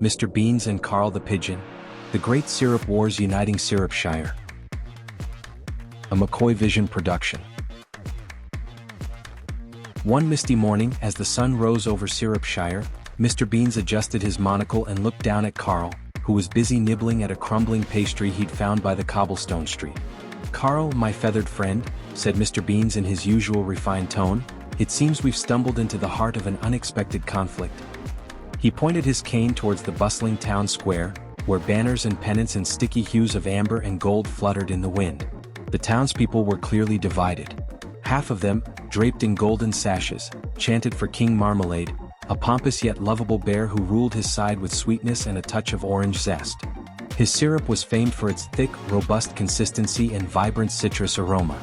Mr. Beans and Carl the Pigeon, The Great Syrup Wars Uniting Syrupshire. A McKoy Vision production. One misty morning, as the sun rose over Syrupshire, Mr. Beans adjusted his monocle and looked down at Carl, who was busy nibbling at a crumbling pastry he'd found by the cobblestone street. "Carl, my feathered friend," said Mr. Beans in his usual refined tone, "it seems we've stumbled into the heart of an unexpected conflict." He pointed his cane towards the bustling town square, where banners and pennants in sticky hues of amber and gold fluttered in the wind. The townspeople were clearly divided. Half of them, draped in golden sashes, chanted for King Marmalade, a pompous yet lovable bear who ruled his side with sweetness and a touch of orange zest. His syrup was famed for its thick, robust consistency and vibrant citrus aroma.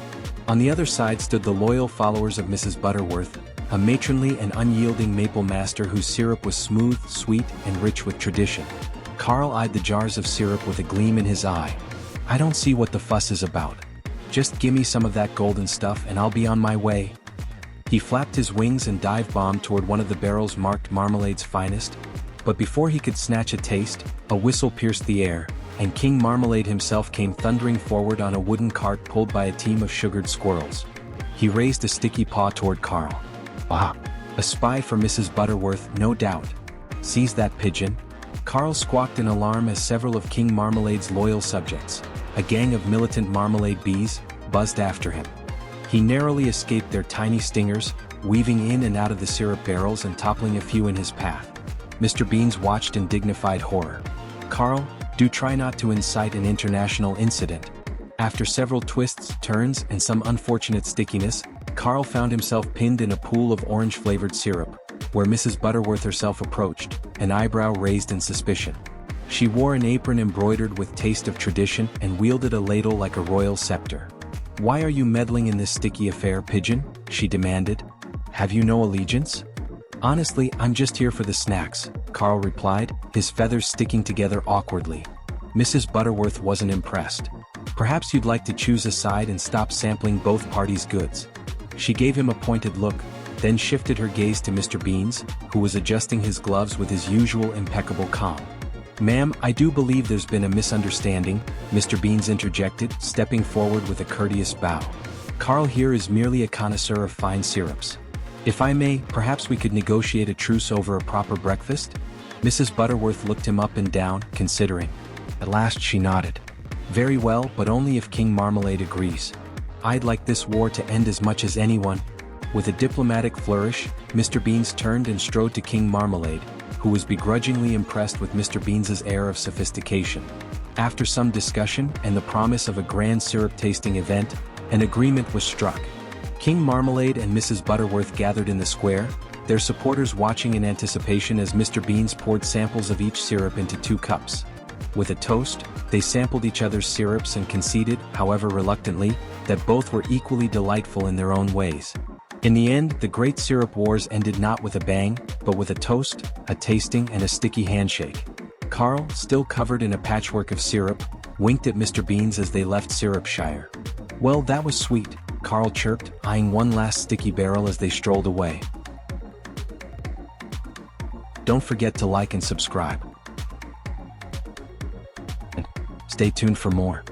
On the other side stood the loyal followers of Mrs. Butterworth, a matronly and unyielding maple master whose syrup was smooth, sweet, and rich with tradition. Carl eyed the jars of syrup with a gleam in his eye. "I don't see what the fuss is about. Just gimme some of that golden stuff and I'll be on my way." He flapped his wings and dive-bombed toward one of the barrels marked Marmalade's finest, but before he could snatch a taste, a whistle pierced the air, and King Marmalade himself came thundering forward on a wooden cart pulled by a team of sugared squirrels. He raised a sticky paw toward Carl. "Ah, a spy for Mrs. Butterworth, no doubt. Seize that pigeon." Carl squawked in alarm as several of King Marmalade's loyal subjects, a gang of militant marmalade bees, buzzed after him. He narrowly escaped their tiny stingers, weaving in and out of the syrup barrels and toppling a few in his path. Mr. Beans watched in dignified horror. "Carl, do try not to incite an international incident." After several twists, turns, and some unfortunate stickiness, Carl found himself pinned in a pool of orange-flavored syrup, where Mrs. Butterworth herself approached, an eyebrow raised in suspicion. She wore an apron embroidered with taste of tradition and wielded a ladle like a royal scepter. "Why are you meddling in this sticky affair, Pigeon?" she demanded. "Have you no allegiance?" "Honestly, I'm just here for the snacks," Carl replied, his feathers sticking together awkwardly. Mrs. Butterworth wasn't impressed. "Perhaps you'd like to choose a side and stop sampling both parties' goods." She gave him a pointed look, then shifted her gaze to Mr. Beans, who was adjusting his gloves with his usual impeccable calm. "Ma'am, I do believe there's been a misunderstanding," Mr. Beans interjected, stepping forward with a courteous bow. "Carl here is merely a connoisseur of fine syrups. If I may, perhaps we could negotiate a truce over a proper breakfast?" Mrs. Butterworth looked him up and down, considering. At last she nodded. "Very well, but only if King Marmalade agrees. I'd like this war to end as much as anyone." With a diplomatic flourish, Mr. Beans turned and strode to King Marmalade, who was begrudgingly impressed with Mr. Beans's air of sophistication. After some discussion and the promise of a grand syrup tasting event, an agreement was struck. King Marmalade and Mrs. Butterworth gathered in the square, their supporters watching in anticipation as Mr. Beans poured samples of each syrup into 2 cups. With a toast, they sampled each other's syrups and conceded, however reluctantly, that both were equally delightful in their own ways. In the end, the Great Syrup Wars ended not with a bang, but with a toast, a tasting, and a sticky handshake. Carl, still covered in a patchwork of syrup, winked at Mr. Beans as they left Syrupshire. "Well, that was sweet," Carl chirped, eyeing one last sticky barrel as they strolled away. Don't forget to like and subscribe. And stay tuned for more.